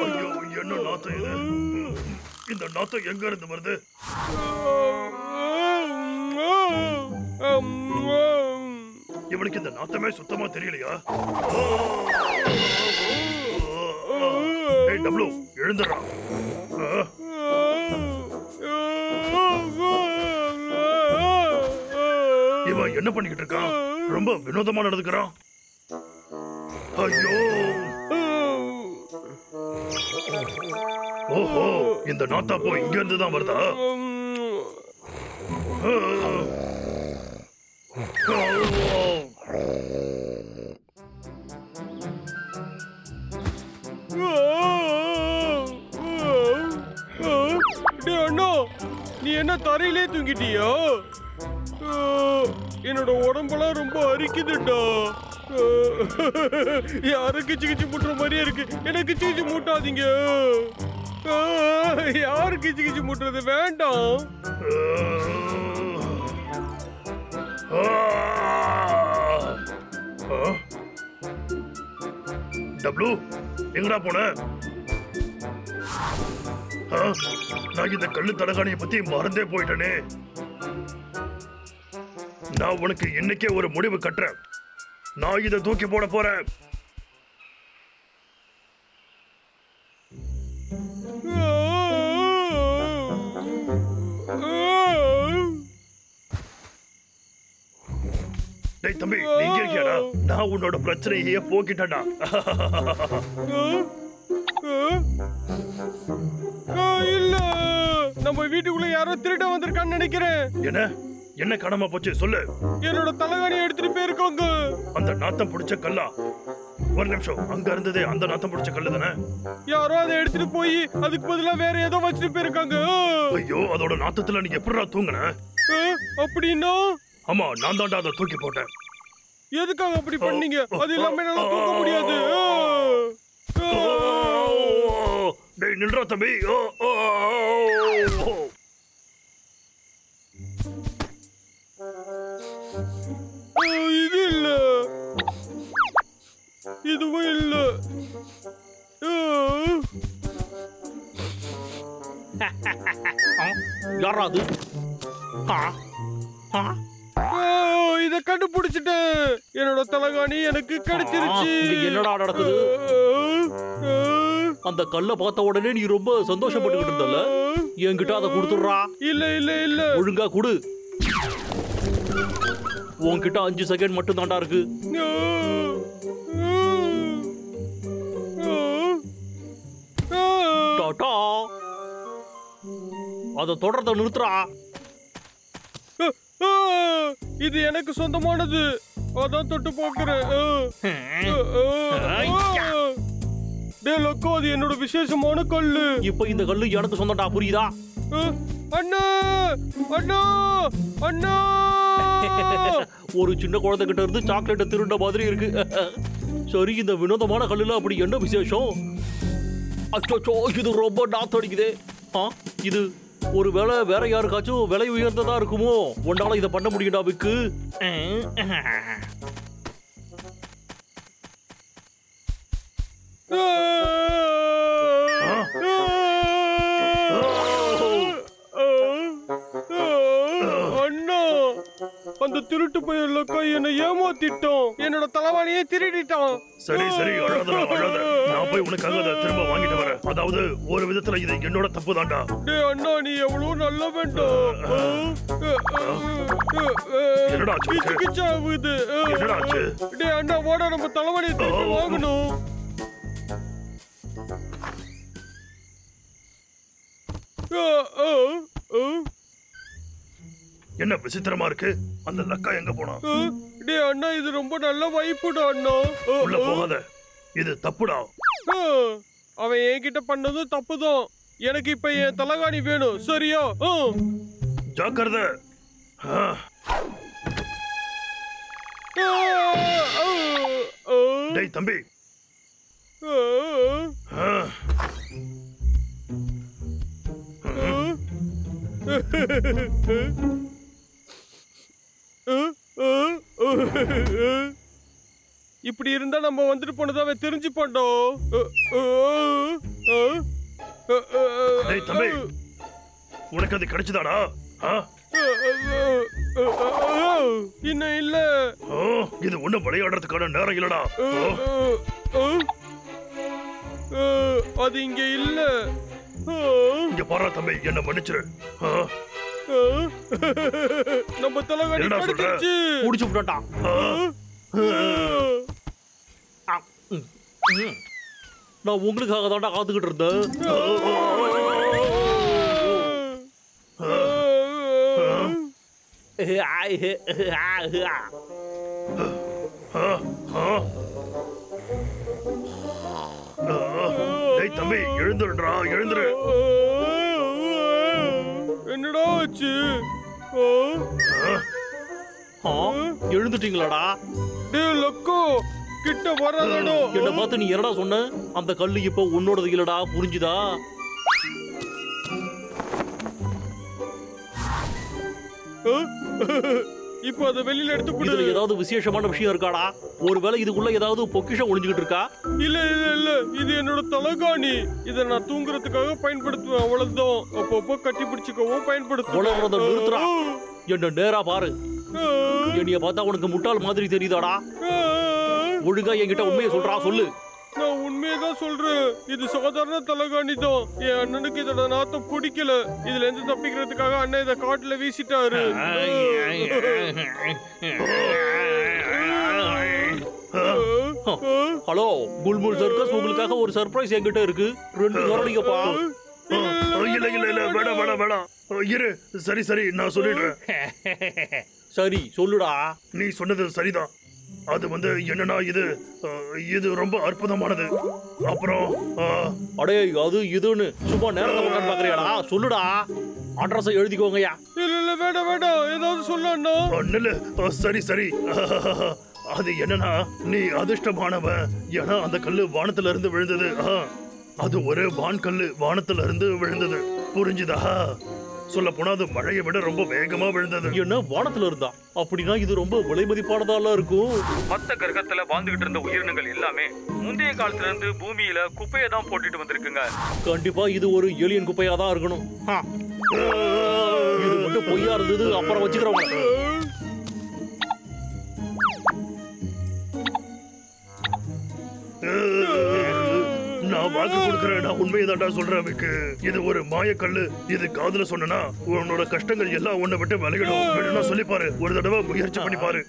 ஐயோ, என்ன நாத்தம் இது? இந்த நாத்தம் எங்க இருந்து வருது? இவனுக்கு இந்த நாத்தமே சுத்தமா தெரியலையா? ஏய் டப்ளு, எழுந்துடா. இவன் என்ன பண்ணிக்கிட்டு இருக்கான்? ரொம்ப வினோதமா நடந்துக்கிறான். ஐயோ, ஓஹோ, இந்த நாத்தா போ இங்க இருந்து தான் வருதா? அண்ணா, நீ என்ன தரையிலே தூங்கிட்டியா? என்னோட உடம்பெல்லாம் ரொம்ப அரிக்குதுடா. யாரும் கிச்சு கிச்சு மூட்டுற மாதிரியே இருக்கு. எனக்கு கிச்சு கிச்சு மூட்டாதீங்க. யாரு கிச்சு கிச்சு மூட்டுறது வேண்டாம். டப்ளு, எங்கடா போன? நான் இந்த கல்லு தடகாணியை பத்தி மறந்தே போயிட்டனே. நான் உனக்கு இன்னைக்கே ஒரு முடிவு கட்டுறேன். நான் இதை தூக்கி போட போறேன். டேய் தம்பி, நீங்க இருக்கியாடா? நான் உன்னோட பிரச்சனையே போக்கிட்டேன்டா. இல்ல, நம்ம வீட்டுக்குள்ள யாரோ திருட வந்திருக்கான்னு நினைக்கிறேன். என்ன காணாம போச்சு சொல்லு. என்னோட தலைகாணியை எடுத்துட்டு போயிருக்காங்க. அந்த நாத்தம் பிடிச்ச கல்லா? ஒரு நிமிஷம், அங்க இருந்ததே அந்த நாத்தம் பிடிச்ச கல்லு தானே? யாரோ அதை எடுத்துட்டு போய் அதுக்கு பதிலா வேற ஏதோ வச்சுட்டு போயிருக்காங்க. ஐயோ, அதோட நாத்தத்துல நீ எப்படிடா தூங்குன? அப்படின்னா? ஆமா, நான் தான்டா அதை தூக்கி போட்டேன். எதுக்காக அப்படி பண்ணீங்க? அது இல்லாம என்னால தூங்க முடியாது. டேய் நில்றா தம்பி. இது இல்ல, இதுவும் இல்ல. யாரா அது? இத கண்டுபிடிச்சிட்டேன். என்னோட தலைகாணி எனக்கு கிடைச்சிருச்சு. என்னடா நடக்குது? அந்த கல்ல பார்த்த உடனே நீ ரொம்ப சந்தோஷப்பட்டுக்கிட்டு இருந்தல, என்கிட்ட அதை கொடுத்துடுறா. இல்ல இல்ல இல்ல, ஒழுங்கா கொடு. உன்கிட்ட 5 செகண்ட் மட்டும் தாண்டா இருக்கு. டாடா, அதை தொடர்றத நிறுத்துறா. இது எனக்கு சொந்தமானது, அதான் தொட்டு போக்குறேன். டேய் லக்கோ, அது என்னோட விசேஷமான கல்லு. இப்ப இந்த கல்லு எனக்கு சொந்தம்டா, புரியுதா? அண்ணா அண்ணா அண்ணா. ஒரு சின்ன குழந்தை கிட்ட இருந்து சாக்லேட்டை திருண்ட மாதிரி இருக்கு. சரி, இந்த வினோதமான கல்லுல அப்படி என்ன விசேஷம்? அச்சோ, இது ரொம்ப நாத்தடிக்குதே. இது ஒருவேளை வேற யாருக்காச்சும் விலை உயர்ந்ததா இருக்குமோ? உன்னால இதை பண்ண முடியும்டா விக்கு. அண்ணா, அந்த திருட்டு பையன் லக்கா என்னை ஏமாத்திட்டான். என்னோட தலைவாணியை திருடிட்டான். சரி சரி, அழாத. நான் போய் உனக்காக அதை திரும்ப வாங்கிட்டு வரேன். அதாவது ஒரு விதத்துல இது என்னோட தப்பு தான்டா. டேய் அண்ணா, நீ எவ்வளவு நல்ல வேண்டாம். என்னடா கிச்சாவுது. டேய் அண்ணா, வாடா, நம்ம தலைவாணியை திருப்பி வாங்கணும். என்ன விசித்திரமா இருக்கு? அந்த லக்கா எங்க போனா? டேய் அண்ணா, இது ரொம்ப நல்ல வைப்புடா அண்ணா. உள்ள போகாத, இது தப்புடா. அவன் என்கிட்ட பண்ணதும் தப்புதான். எனக்கு இப்ப என் தலைகாணி வேணும், சரியா? ஜாக்கிரதை. டேய் தம்பி. இப்படி இருந்தா நம்ம வந்துட்டு போனதாவே தெரிஞ்சு போட்டோம். டேய் தம்பி, உனக்கு அது கிடைச்சதாடா? இன்னும் இல்ல. இது ஒண்ணும் விளையாடுறதுக்கான நேரம் இல்லடா. அது இங்க இல்ல. இங்க பாரு தம்பி, என்ன மன்னிச்சிரு. நம்ம தலைகாணி கிடைச்சிருச்சு. முடிச்சு விட்டான். நான் உங்களுக்காக தான்டா காத்துக்கிட்டு இருந்தேன். டேய் தம்பி, எழுந்துடுறா, எழுந்துரு. என்னடா ஆச்சு? எழுந்துட்டீங்களாடா? டேய் லக்கோ, கிட்ட வராதடா. என்ன பார்த்து நீ என்னடா சொன்ன? அந்த கல்லு இப்ப உன்னோடது இல்லடா, புரிஞ்சுதா? இப்போ அத வெளியில எடுத்து கொடு. இதுல ஏதாவது விசேஷமான விஷயம் இருக்காடா? ஒருவேளை இதுக்குள்ள ஏதாவது பொக்கிஷம் ஒளிஞ்சுக்கிட்டு இருக்கா? இல்ல இல்ல இல்ல, இது என்னோட தலைகாணி. இத நான் தூங்குறதுக்காக பயன்படுத்துவேன், அவ்வளவுதான். அப்பப்போ கட்டி பிடிச்சுக்கவும் பயன்படுத்துவேன். உலகிறத நிறுத்துறா. என்ன நேரா பாரு. என்னைய பார்த்தா உனக்கு முட்டாள் மாதிரி தெரியுதாடா? ஒழுங்கா என்கிட்ட உண்மையை சொல்றா, சொல்லு. நான் உண்மையதான் சொல்றேன். இது சாதாரண தலைகாணி தான். என் அண்ணனுக்கு இதோட நாத்தம் பிடிக்கல. இதுல இருந்து தப்பிக்கிறதுக்காக அண்ணன் இதை காட்டுல வீசிட்டாரு. ஹலோ, குல்முல் சர்க்கஸ் உங்களுக்காக ஒரு சர்ப்ரைஸ் என்கிட்ட இருக்கு. 2 வரடிங்கப்பா. இல்ல இல்ல இல்ல, வேணாம் வேணாம் வேணாம். இரு, சரி சரி, நான் சொல்லிடுறேன். சரி சொல்லுடா. நீ சொன்னது சரிதான். அது என்னன்னா, இது ரொம்ப அற்புதமானது. அப்புறம் அடே, அது இதுன்னு சும்மா நேரத்தை உட்காந்து பாக்குறியாடா? சொல்லுடா, அட்ரஸை எழுதிக்கோங்கய்யா. இல்ல இல்ல, வேண்டாம் வேண்டாம், ஏதாவது சொல்லண்ணா. இல்ல, சரி சரி. அது என்னன்னா, நீ அதிர்ஷ்டமானவன். ஏன்னா அந்த கல்லு வானத்துல இருந்து விழுந்தது. அது ஒரு வான்கல்லு வானத்துல இருந்து விழுந்தது, புரிஞ்சுதா? சொல்ல போனா அது மழையை விட ரொம்ப வேகமா விழுந்தது. என்ன, வானத்துல இருந்தா? அப்படின்னா இது ரொம்ப விலை மதிப்பானதால இருக்கும். மத்த கிரகத்துல வாழ்ந்துகிட்டு இருந்த உயிரினங்கள் எல்லாமே முந்தைய காலத்துல இருந்து பூமியில குப்பையை தான் போட்டுட்டு வந்திருக்குங்க. கண்டிப்பா இது ஒரு ஏலியன் குப்பையா தான் இருக்கணும். இது மட்டும் பொய்யா இருந்தது, அப்புறம் வச்சுக்கிறவங்க. நான் வாக்கு கொடுக்கிறேன், நான் உண்மையை தாண்டா சொல்றேன். இது ஒரு மாயக்கல்லு. இது காதுல சொன்னா உன்னோட கஷ்டங்கள் எல்லாம் உன்னை விட்டு விலகிடும். வேணும்னா சொல்லி பாரு, ஒரு தடவை முயற்சி பண்ணி பாரு.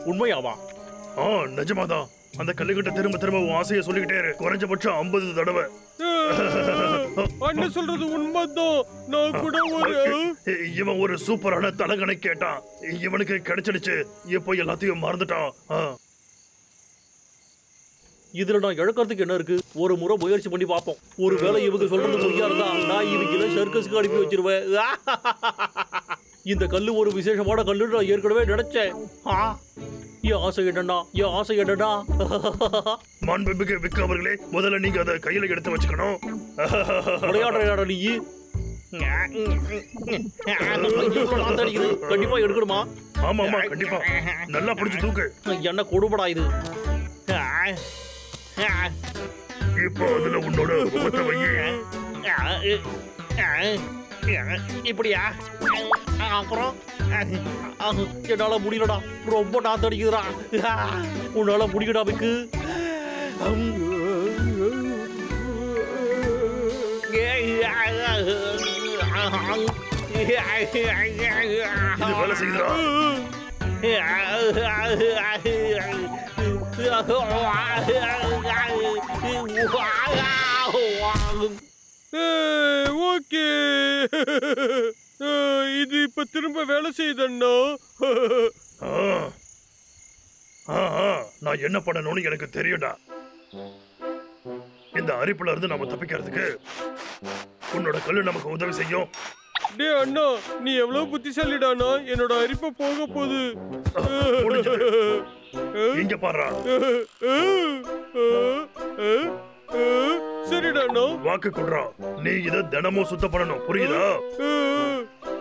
உண்மையாவா? நிஜமாதான். அந்த கல்லுகிட்ட திரும்ப திரும்ப உன் ஆசையை சொல்லிக்கிட்டே இரு, குறைஞ்சபட்சம் 50 தடவை. அண்ணன் சொல்றது உண்மைதான். நான் கூட இவன் ஒரு சூப்பரான தலகணை கேட்டான். இவனுக்கு கிடைச்சிடுச்சு. இப்போ எல்லாத்தையும் மறந்துட்டான். இதுல நான் இழக்கிறதுக்கு என்ன இருக்கு? ஒரு முறை முயற்சி பண்ணி பார்ப்போம். ஒருவேளை இவங்க சொல்றது பொய்யா இருந்தா நான் இவங்க சர்க்கஸ்க்கு அனுப்பி வச்சிருவேன். இந்த கல்லு ஒரு விசேஷமான கல்லு நான் ஏற்கனவே நினைச்சேன். என் ஆசை என்னன்னா, என் ஆசை என்னன்னா, மாண்புமிகு விக்கு அவர்களே, முதல்ல நீங்க அதை கையில எடுத்து வச்சுக்கணும். விளையாடுற நீ கண்டிப்பா எடுக்கணுமா? ஆமா ஆமா, கண்டிப்பா. நல்லா பிடிச்சு தூக்கு. என்ன கொடுபடா இது. இப்போ அதுல உன்னோட முகத்தை வை. இப்படியா? அப்புறம் என்னால முடியலடா, ரொம்ப நாத்தடிக்குதுடா. உன்னால முடியடா விக்கு. இது வேலை செய்யுதுடா. ஓகே, இது இப்ப திரும்ப வேலை செய்யுதண்ணா. நான் என்ன பண்ணணும்னு எனக்கு தெரியும்டா. இந்த அரிப்புல இருந்து நாம தப்பிக்கிறதுக்கு உன்னோட கல்லு நமக்கு உதவி செய்யும். டே அண்ணா, நீ எவ்வளவு புத்திசாலிடானா. என்னோட அரிப்ப போக போகுது. இங்க பாரு. சரிடாண்ணா, வாக்கு கொடுறா. நீ இத தினமும் சுத்தம் பண்ணணும், புரியுதா?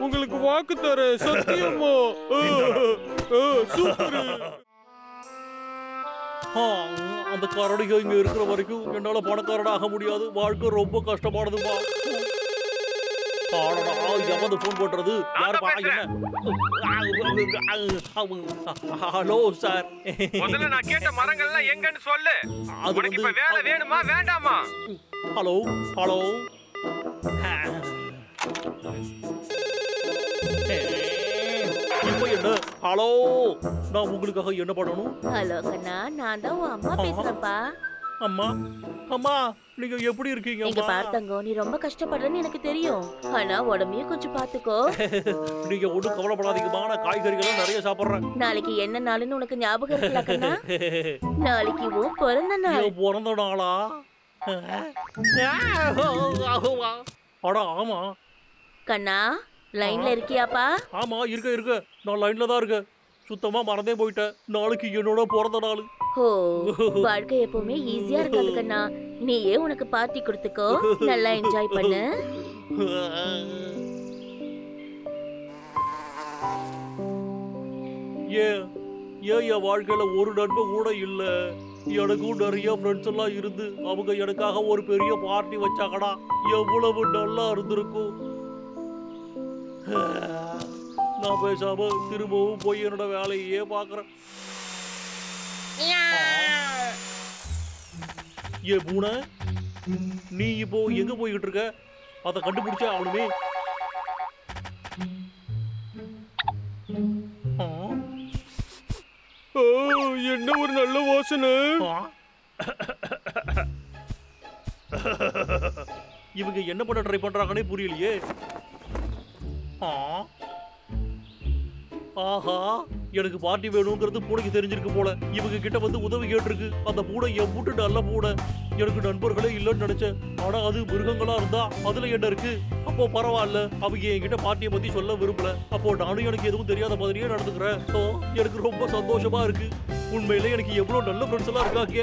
உங்களுக்கு வாக்கு தரேன், சத்தியமா. சூப்பர். அந்த கரடிக இங்க இருக்கிற வரைக்கும் என்னால பணக்காரன் ஆக முடியாது. வாழ்க்கை ரொம்ப கஷ்டமானதுமா. எவந்து போன் போடுறது? யாருப்பா? Hello sir. முதல்ல நான் கேட்ட மரங்கள்லாம் எங்கன்னு சொல்லு. உனக்கு இப்ப வேலை வேணுமா வேண்டாமா? Hello hello. இப்போ என்ன? ஹலோ, நான் உங்களுக்காக என்ன பண்ணணும்? ஹலோ கண்ணா, நான் தான் உன் அம்மா பேசுறேன்ப்பா. அம்மா அம்மா, நீங்க எப்படி இருக்கீங்க? இங்க பாரு தங்கம், நீ ரொம்ப கஷ்டப்படுறன்னு எனக்கு தெரியும். ஆனா உடம்பையும் கொஞ்சம் பாத்துக்கோ. நீங்க ஒன்றும் கவலைப்படாதீங்கம்மா, நான் காய்கறிகளும் நிறைய சாப்பிடுறேன். நாளைக்கு என்ன நாளுன்னு உனக்கு ஞாபகம் இருக்குல்ல கண்ணா? நாளைக்கு உன் பிறந்த நாள். பிறந்த நாளா? அடா ஆமா. கண்ணா, லைன்ல இருக்கியாப்பா? ஆமா இருக்க. நான் லைன்ல தான் இருக்கேன். சுத்தமா மறந்தே போயிட்டேன். நாளைக்கு என்னோட பிறந்த நாள். ஓ, வாழ்க்கை எப்பவுமே ஈஸியா இருக்காது கண்ணா. நீயே உனக்கு பார்ட்டி கொடுத்துக்கோ, நல்லா என்ஜாய் பண்ணு. என் வாழ்க்கையில ஒரு நண்பன் கூட இல்ல. எனக்கும் நிறைய ஃப்ரெண்ட்ஸ் எல்லாம் இருந்து அவங்க எனக்காக ஒரு பெரிய பார்ட்டி வச்சாங்கடா. எவ்வளவு நல்லா இருந்திருக்கும். நான் பேசாம திரும்பவும் போய் என்னோட வேலையே பாக்குறேன். ஏ பூனை, நீ இப்போ எங்க போய்கிட்டு இருக்க? அதை கண்டுபிடிச்ச அவனுமே. என்ன ஒரு நல்ல வாசனை. இவங்க என்ன பண்ண ட்ரை பண்றாங்கன்னே புரியலையே. ஆஹா, எனக்கு பார்ட்டி வேணுங்கிறது பூனைக்கு தெரிஞ்சிருக்கு போல. இவங்க கிட்ட வந்து உதவி கேட்டிருக்கு. அந்த பூனை எவ்வளவு நல்ல பூனை. எனக்கு நண்பர்களே இல்லைன்னு நினைச்சேன். ஆனா அது மிருகங்களா இருந்தா அதுல என்ன இருக்கு? அப்போ பரவாயில்ல, அவங்க என்கிட்ட பார்ட்டியை பத்தி சொல்ல விரும்பல. அப்போ நானும் எனக்கு எதுவும் தெரியாத மாதிரியே நடந்துக்கிறேன். எனக்கு ரொம்ப சந்தோஷமா இருக்கு. உண்மையிலே எனக்கு எவ்வளவு நல்ல ஃப்ரெண்ட்ஸ் எல்லாம் இருக்காங்க.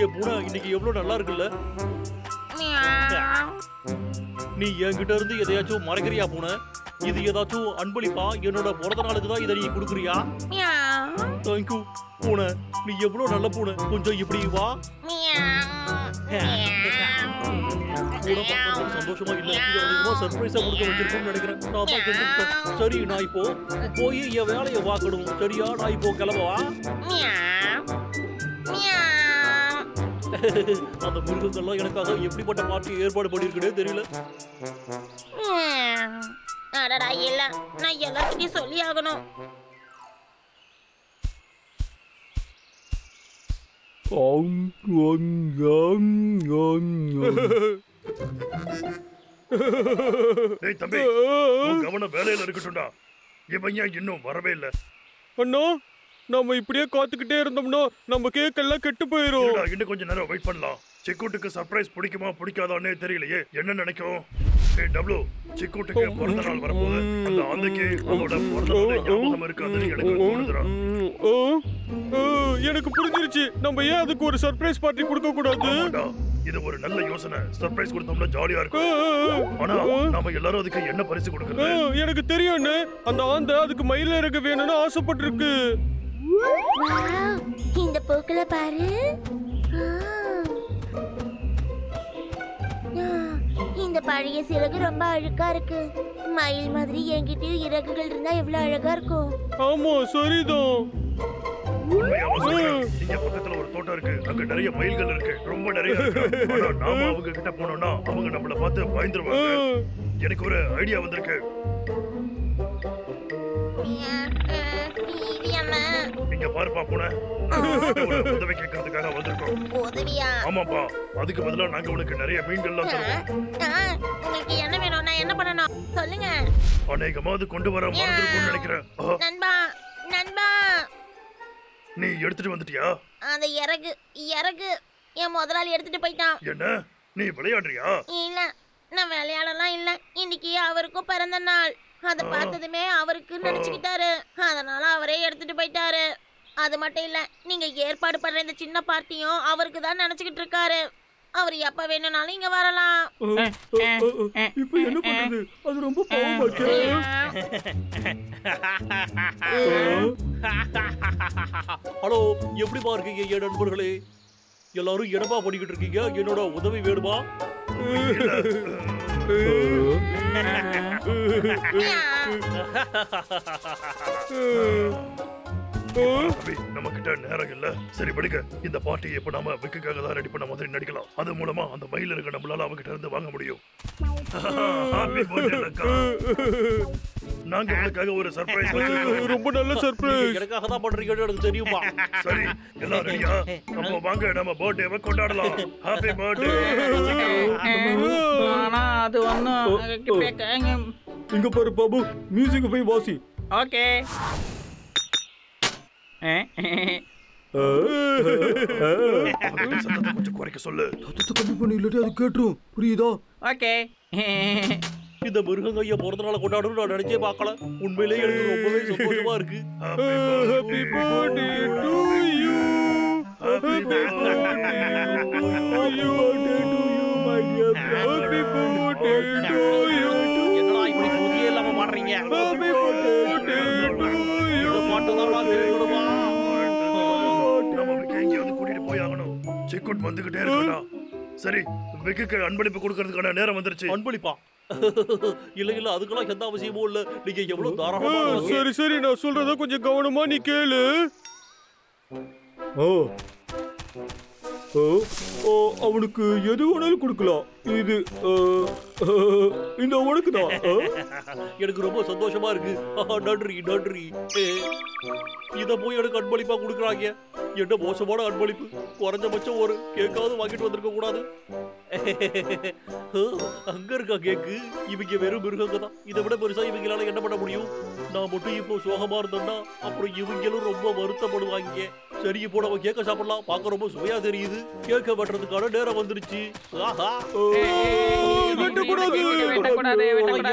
ஏ பூனை, இன்னைக்கு எவ்வளவு நல்லா இருக்குல்ல? நீ என்கிட்ட இருந்து எதையாச்சும் மறைக்கிறியா பூனை? இது ஏதாச்சும் அன்பளிப்பா? என்னோட பிறந்த நாளுக்கு தான் இதை நீ கொடுக்குறியா? தேங்க்யூ பூனை, நீ எவ்வளவு நல்ல பூனை. கொஞ்சம் இப்படி வா. சந்தோஷமா இல்ல, இது அதிகமா சர்ப்ரைஸா கொடுக்க வச்சிருக்கோம்னு நினைக்கிறேன். நான் தான் கண்டுபிடிச்சேன். சரி, நான் இப்போ போய் என் வேலையை பார்க்கணும். சரியா? நான் இப்போ கிளம்பவா? அந்த மிருகங்கள்லாம் எனக்காக எப்படிப்பட்ட பார்ட்டி ஏற்பாடு பண்ணிருக்கே தெரியல. இல்ல, நான் எல்லாத்தையும் சொல்லி ஆகணும். டேய் தம்பி, கவனம் வேலையில இருக்கட்டும்டா. இவன் ஏன் இன்னும் வரவே இல்லை? அண்ணா, நம்ம இப்படியே காத்துக்கிட்டே இருந்தோம்னா நம்ம கேக் எல்லாம் கெட்டு போயிரும். இன்னும் கொஞ்சம் நேரம் வெயிட் பண்ணலாம். சிக்கூட்டுக்கு சர்ப்ரைஸ் பிடிக்குமா பிடிக்காதானே தெரியலையே. என்ன நினைக்கும்? ஏய் டப்ளு, சிக்கூட்டுக்கு பிறந்த நாள் வரப்போகுது. அந்த ஆந்தைக்கு அதோட பிறந்த நாள் ஞாபகம் இருக்காதுன்னு எனக்கு தோணுதுடா. எனக்கு புரிஞ்சிருச்சு. நம்ம ஏன் அதுக்கு ஒரு சர்ப்ரைஸ் பார்ட்டி கொடுக்க கூடாது? இது ஒரு நல்ல யோசனை. சர்ப்ரைஸ் கொடுத்தோம்னா ஜாலியா இருக்கும். ஆனா நாம எல்லாரும் அதுக்கு என்ன பரிசு கொடுக்கறது? எனக்கு தெரியும். அந்த ஆந்தை அதுக்கு மயில இறக்க வேணும்னு ஆசைப்பட்டிருக்கு. இந்த பூக்களை பாரு. இந்த பழைய சிறகு ரொம்ப அழகா இருக்கு. மயில் மாதிரி என்கிட்டயும் இறகுகள் இருந்தா எவ்வளவு அழகா இருக்கும். ஆமா, சரிதான். இங்க பக்கத்துல ஒரு தோட்டம் இருக்கு. அங்க நிறைய மயில்கள் இருக்கு. ரொம்ப நிறைய இருக்கு. ஆனா நாம அவங்க கிட்ட போனோம்னா அவங்க நம்மள பார்த்து பயந்துருவாங்க. எனக்கு ஒரு ஐடியா வந்திருக்கு. இங்க பாருப்பா பூனை, உதவி கேட்கறதுக்காக வந்திருக்கோம். உதவியா? ஆமாப்பா, அதுக்கு பதிலா நாங்க உனக்கு நிறைய மீன்கள்லாம் தருவோம். உங்களுக்கு என்ன வேணும்? நான் என்ன பண்ணணும் சொல்லுங்க. அநேகமா அது கொண்டு வர மறந்துருக்கும்னு நினைக்கிறேன். நண்பா, நண்பா, நீ எடுத்துட்டு வந்துட்டியா? அந்த இறகு என் முதலாளி எடுத்துட்டு போயிட்டான். என்ன, நீ விளையாடுறியா? இல்ல, நான் விளையாடலாம் இல்ல. இன்னைக்கு அவருக்கும் பிறந்த நாள். அதை பார்த்ததுமே அவருக்கு நினைச்சுக்கிட்டாரு. அதனால அவரே எடுத்துட்டு போயிட்டாரு. அது மட்டும் இல்ல, நீங்க ஏற்பாடு பண்ற இந்த சின்ன பார்ட்டியும் அவருக்கு தான் நினைச்சுக்கிட்டு இருக்காரு. அவர் எப்ப வேணும்னாலும் இங்க வரலாம். இப்போ என்ன பண்றது? அது ரொம்ப பாவமாச்சே. ஹலோ, எப்படிப்பா இருக்கீங்க என் நண்பர்களே? எல்லாரும் என்னப்பா பண்ணிக்கிட்டு இருக்கீங்க? என்னோட உதவி வேணுமா? நம்ம கிட்ட நேரம் இல்ல. சரி படிக்க, இந்த பார்ட்டி இப்ப நாம விக்குக்காக தான் ரெடி பண்ண மாதிரி நடிக்கலாம். அது மூலமா அந்த மயில் இருக்க நம்மளால அவகிட்ட இருந்து வாங்க முடியும். Happy birthday, அக்கா. நாங்க உனக்காக ஒரு சர்ப்ரைஸ் வச்சிருக்கோம். ரொம்ப நல்ல சர்ப்ரைஸ். எனக்காக தான் பண்றீங்கன்னு எனக்கு தெரியுமா? சரி, எல்லாரும் ரெடியா? அப்போ வாங்க நம்ம பர்த்டேவை கொண்டாடலாம். Happy birthday. ஆனா அது ஒன்னும் இங்க பாரு பாபு, மியூசிக் போய் வாசி. ஓகே. சத்தத்தை கொஞ்சம் குறைக்க சொல்லு. சத்தத்தை கம்மி பண்ணி, இல்லாட்டி அது கேட்டுரும். புரியுதா? ஓகே. இந்த மிருகங்க ஐயா பிறந்த நாளை கொண்டாடணும் நான் நினைச்சே பார்க்கல. உண்மையிலேயே எனக்கு ரொம்பவே சந்தோஷமா இருக்கு. Happy birthday to you. Happy birthday to you, my dear. Happy birthday to you. என்னடா இப்படி புதிய இல்லாம பாடுறீங்க? Happy birthday to you. இந்த பாட்டு தான் நான் கேட்கணுமா? நம்ம எங்கேயாவது கூட்டிட்டு போய் ஆகணும். செக்அவுட் வந்துகிட்டே இருக்கா? சரி, விக்குக்கு அன்பளிப்பு கொடுக்கறதுக்கான நேரம் வந்துருச்சு. அன்பளிப்பா? இல்ல இல்ல, அதுக்கெல்லாம் எந்த அவசியமும் இல்ல. நீங்க எவ்வளவு தாராளமா. சரி சரி, நான் சொல்றத கொஞ்சம் கவனமா நீ கேளு. அவனுக்கு எது வேணாலும் கொடுக்கலாம். இது இந்த உனக்கு தான். எனக்கு ரொம்ப சந்தோஷமா இருக்கு. நன்றி நன்றி. இத போய் எனக்கு அன்பளிப்பா கொடுக்குறாங்க. என்ன மோசமான அன்பளிப்பு. குறைஞ்சபட்சம் ஒரு கேக்காவது வாங்கிட்டு வந்திருக்க கூடாது. அங்க இருக்கா கேக்கு. இவங்க வெறும் மிருகங்க தான். இதை விட பெருசா இவங்களால என்ன பண்ண முடியும்? நான் மட்டும் இப்போ சோகமா இருந்தேன்னா அப்புறம் இவங்களும் ரொம்ப வருத்தப்படுவாங்க. சரி, இப்போ நம்ம கேக்க சாப்பிடலாம். பார்க்க ரொம்ப சுவையா தெரியுது. கேக்க வெட்டுறதுக்கான நேரம் வந்துருச்சு.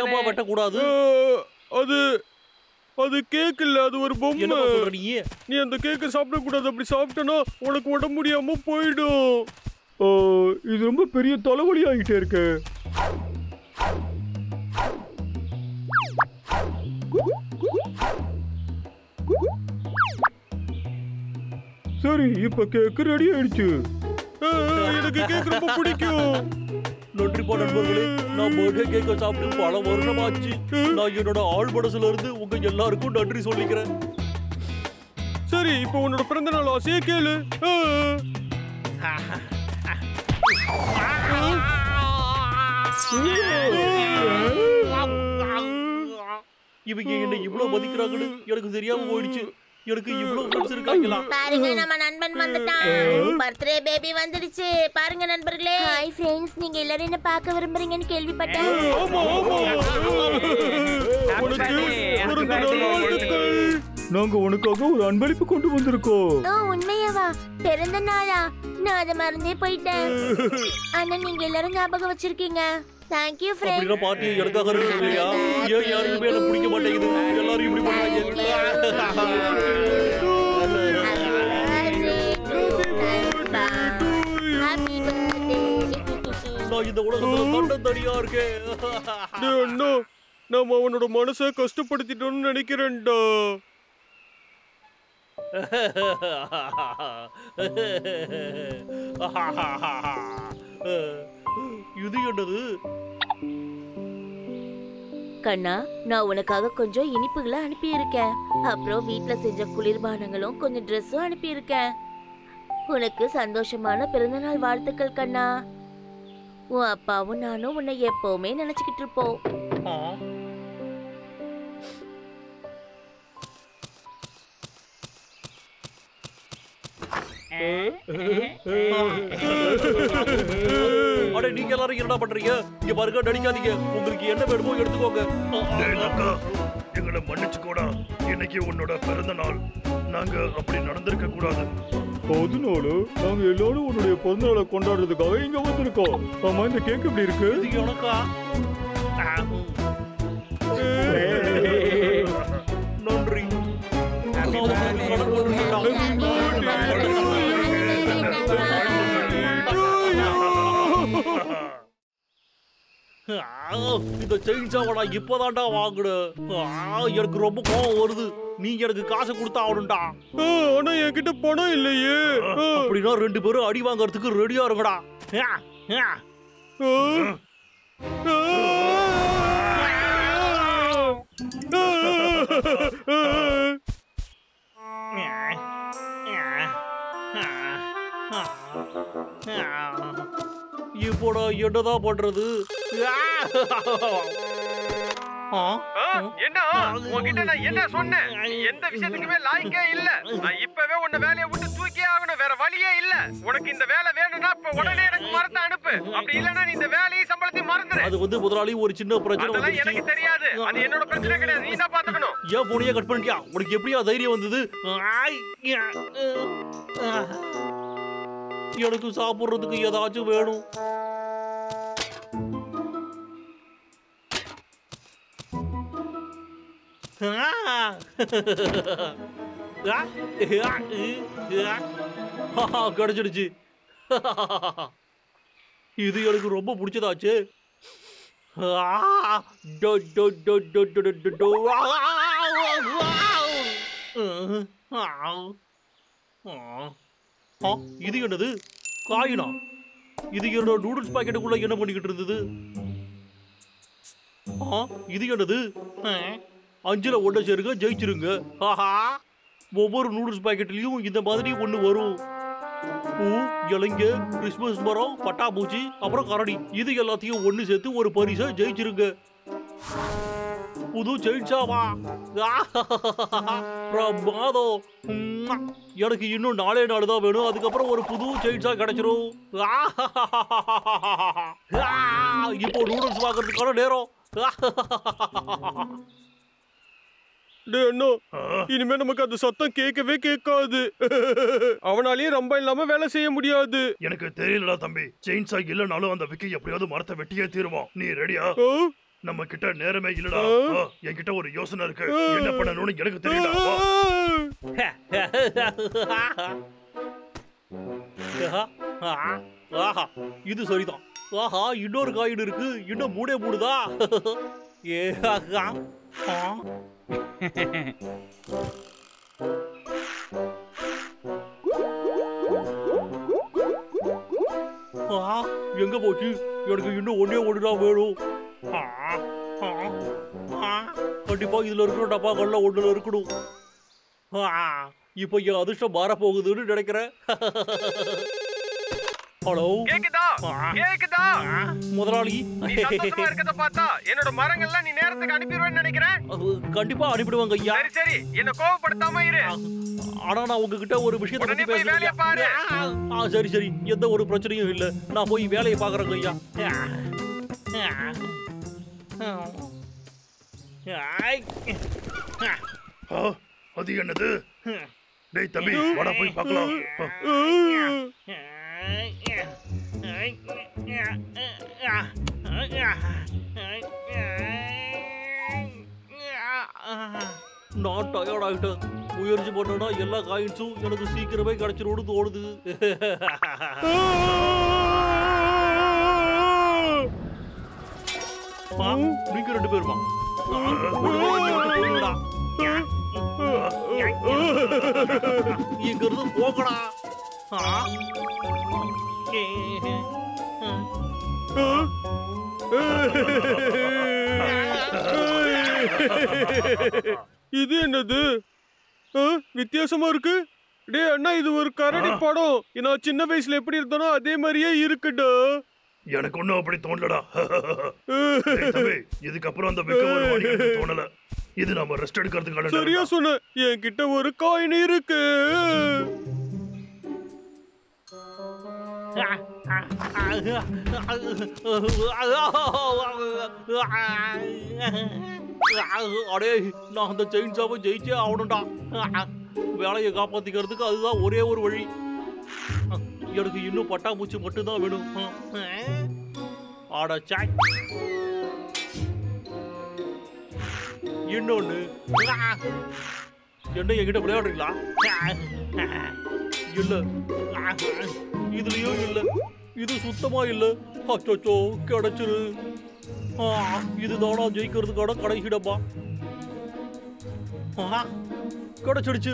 ஏமா வெட்டக்கூடாது? அது கேக் இல்ல, அது ஒரு பொம்மை. நீ அந்த கேக்க சாப்பிட கூடாது. அப்படி சாப்பிட்டனா உனக்கு உடம்பு முடியாம போயிடும். இது ரொம்ப பெரிய தலைவலி ஆகிட்டே இருக்கு. சரி, இப்ப கேக் ரெடி ஆயிடுச்சு. எனக்கு கேக் ரொம்ப பிடிக்கும். நன்றிப்பா நண்பர்களே. நான் பர்த்டே கேக்க சாப்பிட்டு பல வருஷமாச்சு. நான் என்னோட ஆள் மனசுல இருந்து உங்க எல்லாருக்கும் நன்றி சொல்லிக்கிறேன். சரி, இப்போ உன்னோட பிறந்த நாள் ஆசையை கேளு. இவங்க என்ன இவ்வளவு மதிக்கிறாங்கன்னு எனக்கு தெரியாம போயிடுச்சு. எனக்கு இவ்வளவு ஃப்ரெண்ட்ஸ் இருக்காங்களா? பாருங்க, நம்ம நண்பன் வந்துட்டான். பர்த்டே பேபி வந்துடுச்சு. பாருங்க நண்பர்களே. ஹாய் फ्रेंड्स, நீங்க எல்லாரும் என்ன பார்க்க விரும்புறீங்கன்னு கேள்விப்பட்டேன். ஆமா ஆமா. நாங்க உனக்காக ஒரு அன்பளிப்பு கொண்டு வந்திருக்கோம். உண்மையாவா? பிறந்த நாளா? நான் அதை மறந்தே போயிட்டேன். ஆனா நீங்க எல்லாரும் ஞாபகம் வச்சிருக்கீங்க. Thank you friends. அப்படினா பார்ட்டி எனக்காக இருக்கலையா? ஏன் யாருக்குமே என்ன பிடிக்க மாட்டேங்குது? எல்லாரும் இப்படி பண்றாங்க. நான் இந்த உலகத்துல தண்டந்தடியா இருக்கேன். நம்ம அவனோட மனசை கஷ்டப்படுத்திட்டோம்னு நினைக்கிறேன்டா. இது என்னது? கண்ணா, நான் உனக்காக கொஞ்சம் இனிப்புகளை அனுப்பி இருக்கேன். அப்புறம் வீட்ல செஞ்ச குளிர்பானங்களும் கொஞ்சம் ட்ரெஸ்ஸும் அனுப்பி இருக்கேன். உனக்கு சந்தோஷமான பிறந்தநாள் வாழ்த்துக்கள் கண்ணா. உன் அப்பாவும் நானும் உன்னை எப்பவுமே நினைச்சுக்கிட்டு இருப்போம். அட, நீங்க எல்லாரும் என்னடா பண்றீங்க? இங்க பாருங்க, நடிக்காதீங்க. உங்களுக்கு என்ன வேணுமோ எடுத்துக்கோங்க. எங்களை மன்னிச்சுக்கோடா. இன்னைக்கு உன்னோட பிறந்த நாள். நாங்க அப்படி நடந்திருக்க கூடாது. அதனால நாங்க எல்லாரும் உன்னுடைய பிறந்த நாளை கொண்டாடுறதுக்காக இங்க வந்திருக்கோம். ஆமா, இந்த கேக் எப்படி இருக்கு? இது எனக்கா? நன்றி. இந்த செயின் சாவை நான் இப்பதான்டா வாங்குறேன். எனக்கு ரொம்ப கோவம் வருது. நீங்க எனக்கு காசு கொடுத்தா ஆகணும்டா. ஆனா என்கிட்ட பணம் இல்லையே. அப்படின்னா 2 பேரும் அடி வாங்கறதுக்கு ரெடியா இருங்கடா. இப்போடா என்னதான் பண்றது? என்ன உன்கிட்ட நான் என்ன சொன்னேன்? எந்த விஷயத்துக்குமே லாய்க்கே இல்ல. நான் இப்பவே உன்னை வேலையை விட்டு தூக்கியே ஆகணும். வேற வழியே இல்ல. உனக்கு இந்த வேலை வேணும்னா இப்ப உடனே எனக்கு மரத்தை அனுப்பு. அப்படி இல்லன்னா நீ இந்த வேலையை சம்பளத்தையும் மறந்துடு. அது முதலாளி ஒரு சின்ன பிரச்சனை. அதெல்லாம் எனக்கு தெரியாது. அது என்னோட பிரச்சனை கிடையாது. நீ தான் பாத்துக்கணும். ஏன் போனியே கட் பண்ணிட்டியா? உனக்கு எப்படியா தைரியம் வந்தது? எனக்கு சாப்பிடுறதுக்கு ஏதாச்சும் வேணும். கிடைச்சிடுச்சு. இது எனக்கு ரொம்ப பிடிச்சதாச்சு. இது என்னது? காயினா? இது என்னோட நூடுல்ஸ் பாக்கெட்டுக்குள்ள என்ன பண்ணிக்கிட்டு இருந்தது? இது என்னது? 5ல 1 சேருங்க, ஜெயிச்சிருங்க. ஒவ்வொரு நூடுல்ஸ் பாக்கெட்லயும் இந்த மாதிரி ஒண்ணு வரும். பூ, இலைங்க, கிறிஸ்மஸ் மரம், பட்டாம்பூச்சி, அப்புறம் கரடி. இது எல்லாத்தையும் ஒண்ணு சேர்த்து ஒரு பரிசை ஜெயிச்சிருங்க. புது செயின்சாவா? பிரமாதம். எனக்கு இன்னும் 4 நாள் தான் வேணும். அதுக்கப்புறம் ஒரு புது செயின்சா கிடைச்சிரும். இப்போ நூடுல்ஸ் வாங்குறதுக்கான நேரம். இனிமே நமக்கு அந்த சத்தம் கேட்கவே கேட்காது. அவனாலேயே ரொம்ப இல்லாம வேலை செய்ய முடியாது. எனக்கு தெரியலடா தம்பி. செயின்சா இல்லனாலும் அந்த விக்கி எப்படியாவது மரத்தை வெட்டியே தீருவான். நீ ரெடியா? நம்ம கிட்ட நேரமே இல்லடா. என்கிட்ட ஒரு யோசனை இருக்கு. என்ன பண்ணணும்னு எனக்கு தெரியல. இது சரிதான். ஆஹா, இன்னொரு காயின் இருக்கு. இன்னும் 3 மூடுதா? எங்க போச்சு? எனக்கு இன்னும் 1 தான் வேணும். கண்டிப்பா இதுல இருக்கிற டப்பாக்கள்ல 1 இருக்கணும். இப்ப என் அதிர்ஷ்டம் மாற போகுதுன்னு நினைக்கிறேன். ஹலோ, கேக்குதா? கேக்குதா? முதலாளி, நீ சந்தோஷமா இருக்கத பார்த்தா என்னோட மரங்கள்லாம் நீ நேரத்துக்கு அனுப்பிடுவேன்னு நினைக்கிறேன். கண்டிப்பா அனுப்பிடுவாங்க ஐயா. சரி சரி, என்ன கோவப்படுத்தாம இரு. ஆனா நான் உங்ககிட்ட ஒரு விஷயத்தை பத்தி பேசணும். சரி சரி, எந்த ஒரு பிரச்சனையும் இல்ல. நான் போய் வேலையை பாக்குறேங்க ஐயா. அது என்னது? டேய் தம்பி, வாடா போய் பார்க்கலாம். நான் டயர்ட் ஆகிட்டேன். முயற்சி பண்ணா எல்லா காயின்ஸும் எனக்கு சீக்கிரமே கிடைச்சிரும்னு தோணுது. நீங்க 2 பேருமா? இங்கிருந்து போகடா. இது என்னது? வித்தியாசமா இருக்கு. டே அண்ணா, இது ஒரு கரடி படம். நான் சின்ன வயசுல எப்படி இருந்தனோ அதே மாதிரியே இருக்குடா. எனக்கு ஒண்ணும் அப்படி தோணலடா. இதுக்கப்புறம் அந்த வெக்க வருவானு தோணல. இது நாம ரெஸ்ட் எடுக்கிறதுக்கான. சரியா சொன்ன. என்கிட்ட ஒரு காயின் இருக்கு. அடே, நான் அந்த செயின்சாவை ஜெயிச்சே ஆகணும்டா. வேலையை காப்பாத்திக்கிறதுக்கு அதுதான் ஒரே ஒரு வழி. எனக்கு இன்னும் பட்டாம்பூச்சி மட்டும்தான் வேணும். ஆடா, இன்னொன்னு. என்ன என்கிட்ட விளையாடுறீங்களா? இல்ல, இதுலயும் இல்ல. இது சுத்தமா இல்ல. அச்சோ, கிடைச்சிரு. இதுதானா ஜெயிக்கிறதுக்கான கடைசி டப்பா. கிடைச்சிடுச்சு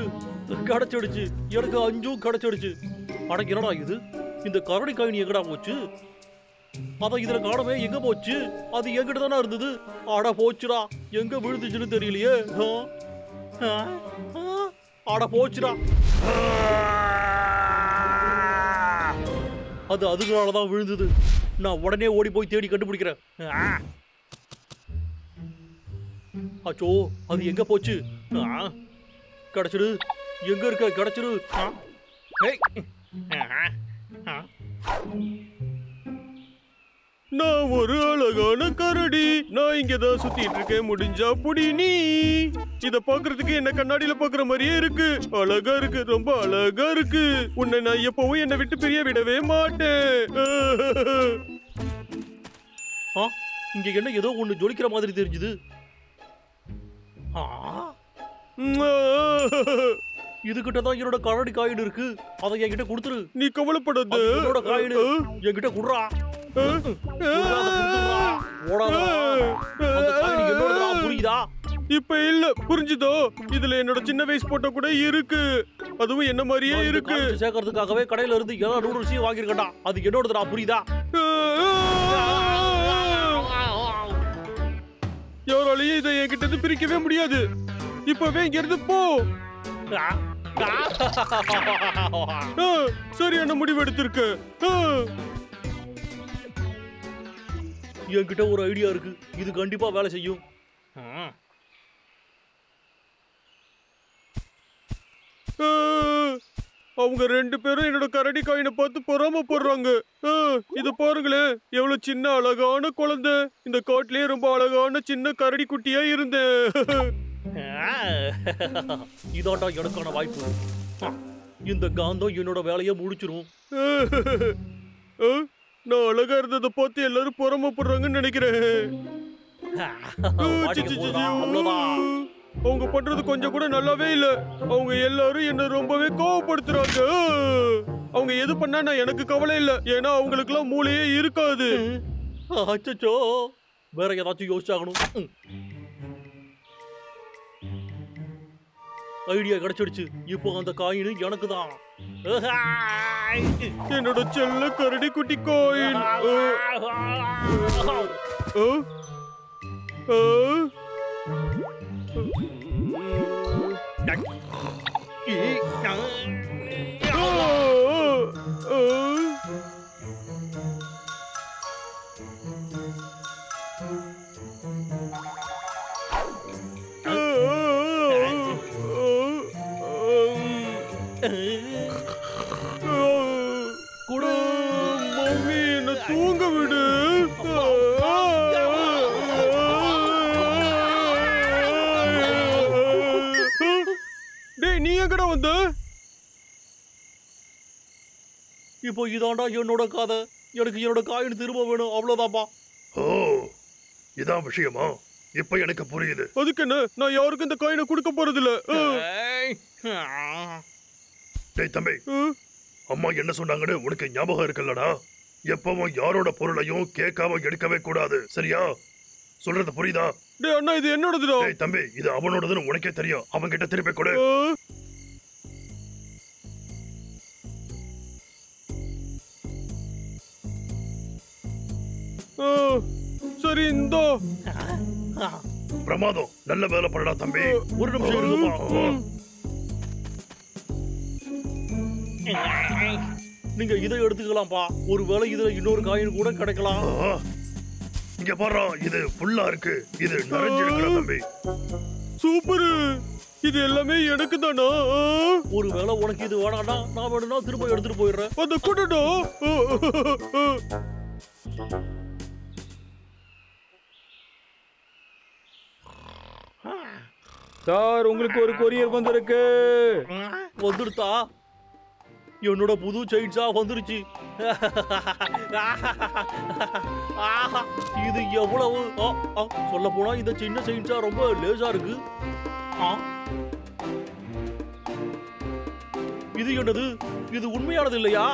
கிடைச்சிடுச்சு, எனக்கு 5 கிடைச்சிடுச்சு. அட என்னடா இது, இந்த கரடி காயின் எங்கடா போச்சு? அதான் இதுல காணவே, எங்க போச்சு? அது எங்கிட்ட தானே இருந்தது. அட போச்சுடா, எங்க விழுந்துச்சுன்னு தெரியலையே. அட போச்சுடா, அது அதுனாலதான் விழுந்தது. நான் உடனே ஓடி போய் தேடி கண்டுபிடிக்கிறேன். அச்சோ, அது எங்க போச்சு? கிடைச்சிடு, எங்க இருக்க? கிடைச்சிடு. நான் ஒரு அழகான கரடி, நான் இங்கதான் சுத்திட்டு இருக்கேன். முடிஞ்சா புடி நீ. இத பாக்குறதுக்கு என்ன கண்ணாடியில பாக்குற மாதிரியே இருக்கு. அழகா இருக்கு, ரொம்ப அழகா இருக்கு. உன்னை நான் எப்பவும் என்னை விட்டு பிரிய விடவே மாட்டேன். இங்க என்ன ஏதோ ஒண்ணு ஜொலிக்கிற மாதிரி தெரிஞ்சுது. இதுகிட்ட தான் என்னோட கரடி காயின் இருக்கு. அதை என்கிட்ட கொடுத்துரு. நீ கவலைப்படாத, என்னோட காயின் என்கிட்ட குடுறா. புரியுதா? இப்ப இல்ல, புரிஞ்சுதோ? இதுல என்னோட சின்ன வயசு போட்டோ கூட இருக்கு. அதுவும் என்ன மாதிரியே இருக்கு. சேர்க்கறதுக்காகவே கடையில இருந்து எல்லா நூடுல்ஸையும் வாங்கிருக்கா. அது என்னோடதுடா, புரியுதா? யாராலையும் இதை என்கிட்ட இருந்து பிரிக்கவே முடியாது. இப்பவே இங்க இருந்து போ. சரியான முடிவு எடுத்திருக்க. என்கிட்ட ஒரு ஐடியா இருக்கு, இது கண்டிப்பா வேலை செய்யும். அவங்க 2 பேரும் என்னோட கரடி காயினை பார்த்து பொறாம போடுறாங்க. இத பாருங்களேன், எவ்வளவு சின்ன அழகான குழந்தை. இந்த காட்டிலேயே ரொம்ப அழகான சின்ன கரடி குட்டியா இருந்தேன். இதாண்டா எனக்கான வாய்ப்பு. இந்த காந்தம் என்னோட வேலையை முடிச்சிரும். நான் அழகா இருந்ததை பார்த்து எல்லாரும் பொறாமப்படுறாங்கன்னு நினைக்கிறேன். அவங்க பண்றது கொஞ்சம் கூட நல்லாவே இல்ல. அவங்க எல்லாரும் என்ன ரொம்பவே கோவப்படுத்துறாங்க. அவங்க எது பண்ணா நான் எனக்கு கவலை இல்ல, ஏன்னா அவங்களுக்கு எல்லாம் மூளையே இருக்காது. அச்சச்சோ, வேற ஏதாச்சும் யோசிச்சாகணும். ஐடியா கிடைச்சிடுச்சு. இப்போ அந்த காயின் எனக்கு தான். என்னோட செல்ல கரடி குட்டி காயின். தூங்க விடு. டேய், நீ எங்கடா வந்த? இப்போ இதாண்டா என்னோட கதை. எனக்கு என்னோட காயின் திரும்ப வேணும், அவ்வளவுதான்ப்பா. ஓ, இதான் விஷயமா? இப்ப எனக்கு புரியுது. அதுக்கு என்ன, நான் யாருக்கும் இந்த காயினை கொடுக்க போறது இல்ல. டேய் தம்பி, அம்மா என்ன சொன்னாங்கன்னு உனக்கு ஞாபகம் இருக்குல்லடா? எப்பவும் யாரோட பொருளையும் கேட்காம எடுக்கவே கூடாது, சரியா? சொல்றது புரியுதா? டேய் அண்ணா, இது என்னோடதுடா. டேய் தம்பி, இது அவனோடதுன்னு உனக்கே தெரியும். அவன் கிட்ட திருப்பி கொடு. சரி, இந்தோ. பிரமாதம், நல்ல வேலை பண்ணடா தம்பி. ஒரு நிமிஷம் இருங்கப்பா. நீங்க இதை எடுத்துக்கலாம்ப்பா. ஒருவேளை இதுல இன்னொரு காயின் கூட கிடைக்கலாம். இங்க பாரு, இது ஃபுல்லா இருக்கு. இது நிறைஞ்சிருக்குடா தம்பி. சூப்பர், இது எல்லாமே எனக்கு தானா? ஒருவேளை உனக்கு இது வேணாம்னா நான் வேணும்னா திரும்ப எடுத்துட்டு போயிடுறேன். அந்த குடடா. சார், உங்களுக்கு ஒரு கொரியர் வந்திருக்கு. வந்துடுதா? என்னோட புது செயின்ஸா வந்துருச்சு. இது எவ்வளவு சொல்ல போனா இந்த சின்ன செயின்ஸா ரொம்ப லேசா இருக்கு. இது என்னது? இது உண்மையானது இல்லையா?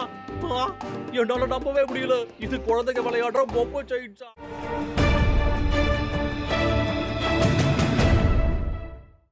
என்னால நம்பவே முடியல. இது குழந்தைங்க விளையாடுற பொம்மை செயின்ஸா?